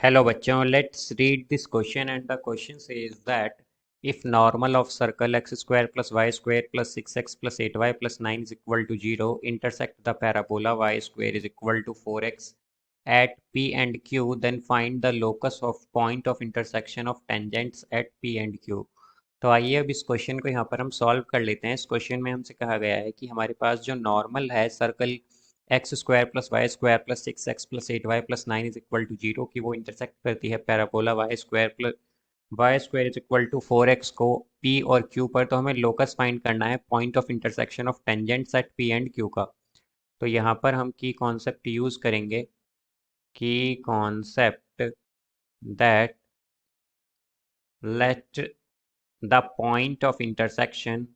Hello बच्चों, let's read this question and the question says that if normal of circle x square plus y square plus 6x plus 8y plus 9 is equal to 0 intersect the parabola y square is equal to 4x at P and Q, then find the locus of point of intersection of tangents at P and Q। तो आइए अब इस question को यहाँ पर हम solve कर लेते हैं। इस क्वेश्चन में हमसे कहा गया है कि हमारे पास जो नॉर्मल है circle x square plus y square plus 6x plus 8y plus 9 is equal to 0 की वो इंटरसेक्ट करती है parabola y square is equal to 4x को P और Q पर। तो हमें लोकस फाइंड करना है point of intersection of tangents at P and Q का। तो यहाँ पर हम की कॉन्सेप्ट यूज़ करेंगे, की concept that let the point of intersection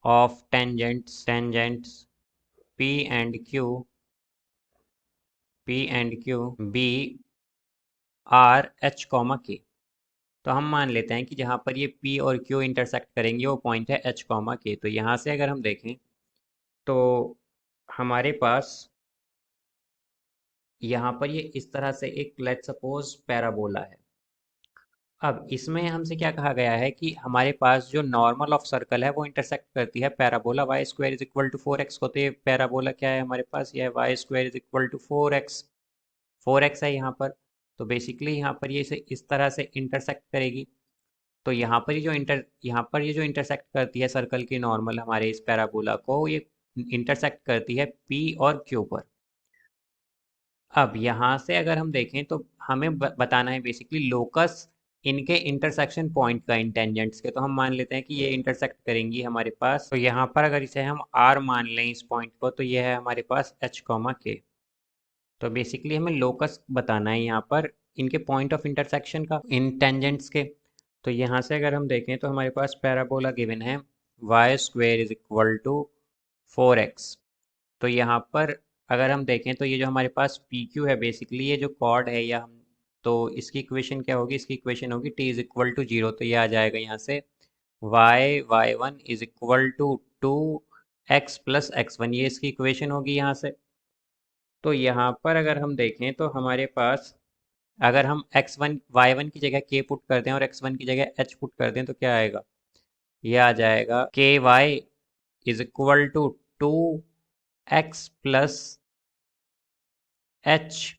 of tangents P and Q be R H, K। तो हम मान लेते हैं कि जहाँ पर ये P और Q इंटरसेक्ट करेंगे वो पॉइंट है H, K। तो यहाँ से अगर हम देखें तो हमारे पास यहाँ पर ये इस तरह से एक लेट्स सपोज पैराबोला है। अब इसमें हमसे क्या कहा गया है कि हमारे पास जो नॉर्मल ऑफ सर्कल है वो इंटरसेक्ट करती है parabola y square is equal to 4x को। तो ये पैराबोला क्या है हमारे पास, ये है y square is equal to 4x है यहाँ पर। तो बेसिकली यहाँ पर ये इसे इस तरह से इंटरसेक्ट करेगी। तो यहाँ पर ये जो इंटरसेक्ट करती है सर्कल की नॉर्मल हमारे इस पैराबोला को, ये इंटरसेक्ट करती है पी और क्यू पर। अब यहाँ से अगर हम देखें तो हमें बताना है बेसिकली लोकस इनके इंटरसेक्शन पॉइंट का इन टेंजेंट्स के। तो हम मान लेते हैं कि ये इंटरसेक्ट करेंगी हमारे पास। तो यहाँ पर अगर इसे हम R मान लें इस पॉइंट को, तो ये है हमारे पास H, K। तो बेसिकली हमें लोकस बताना है यहाँ पर इनके पॉइंट ऑफ इंटरसेक्शन का इन टेंजेंट्स के। तो यहाँ से अगर हम देखें तो हमारे पास पैराबोला गिवन है y square is equal to 4x। तो यहाँ पर अगर हम देखें तो ये जो हमारे पास पी क्यू है बेसिकली ये जो कॉर्ड है या हम, तो इसकी इक्वेशन क्या होगी, इसकी इक्वेशन होगी t इज इक्वल टू 0। तो ये आ जाएगा यहाँ से y1 is equal to 2x plus x1, ये इसकी इक्वेशन होगी यहाँ से। तो यहाँ पर अगर हम देखें तो हमारे पास अगर हम y1 की जगह k पुट कर दें और x1 की जगह h पुट कर दें तो क्या आएगा, ये आ जाएगा ky is equal to 2x plus h।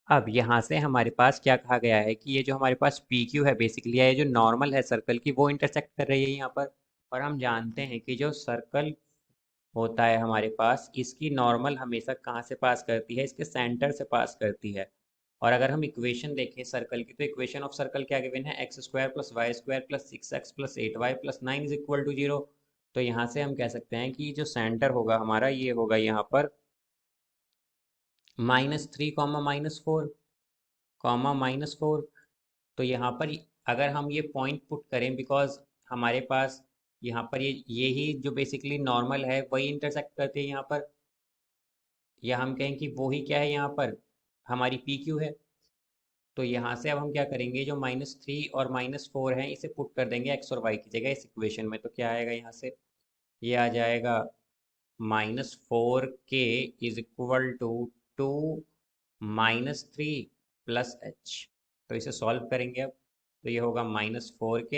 अब यहाँ से हमारे पास क्या कहा गया है कि ये जो हमारे पास पी क्यू है बेसिकली ये जो नॉर्मल है सर्कल की वो इंटरसेक्ट कर रही है यहाँ पर। और हम जानते हैं कि जो सर्कल होता है हमारे पास इसकी नॉर्मल हमेशा कहाँ से पास करती है, इसके सेंटर से पास करती है। और अगर हम इक्वेशन देखें सर्कल की तो इक्वेशन ऑफ सर्कल क्या गिवन है, x square plus y square plus 6x plus 8y plus 9 is equal to 0। तो यहाँ से हम कह सकते हैं कि जो सेंटर होगा हमारा ये होगा यहाँ पर -3 -4। तो यहाँ पर अगर हम ये पॉइंट पुट करें बिकॉज हमारे पास यहाँ पर ये ही जो बेसिकली नॉर्मल है वही इंटरसेक्ट करती है यहाँ पर, या हम कहें कि वो ही क्या है यहाँ पर हमारी पी क्यू है। तो यहाँ से अब हम क्या करेंगे, जो -3 और -4 है इसे पुट कर देंगे एक्स और वाई की जगह इस इक्वेशन में। तो क्या आएगा यहाँ से, ये आ जाएगा -4k is equal to 2 -3 plus h। तो इसे सॉल्व करेंगे अब। तो ये होगा -4k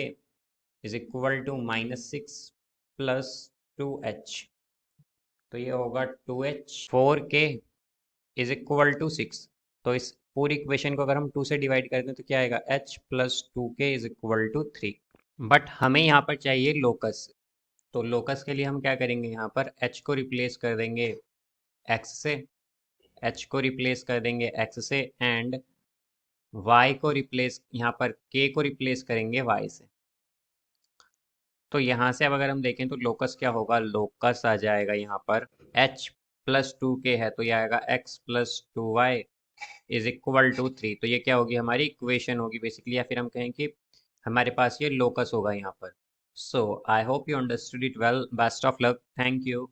is equal to -6 plus 2h। तो ये होगा 2h, 4k is equal to 6। तो इस पूरी इक्वेशन को अगर हम 2 से डिवाइड कर दें तो क्या आएगा, h plus 2k is equal to 3। But हमें यहाँ पर चाहिए लोकस। तो लोकस के लिए हम क्या करेंगे, यहाँ पर h को रिप्लेस कर देंगे x से, h को रिप्लेस कर देंगे x से एंड y को रिप्लेस, यहाँ पर k को रिप्लेस करेंगे y से। तो यहाँ से अब अगर हम देखें तो लोकस क्या होगा, लोकस आ जाएगा यहाँ पर h प्लस 2k है तो ये आएगा x plus 2y is equal to 3। तो ये क्या होगी, हमारी इक्वेशन होगी बेसिकली, या फिर हम कहें कि हमारे पास ये लोकस होगा यहाँ पर। So I hope you understood it well. Best of luck, thank you.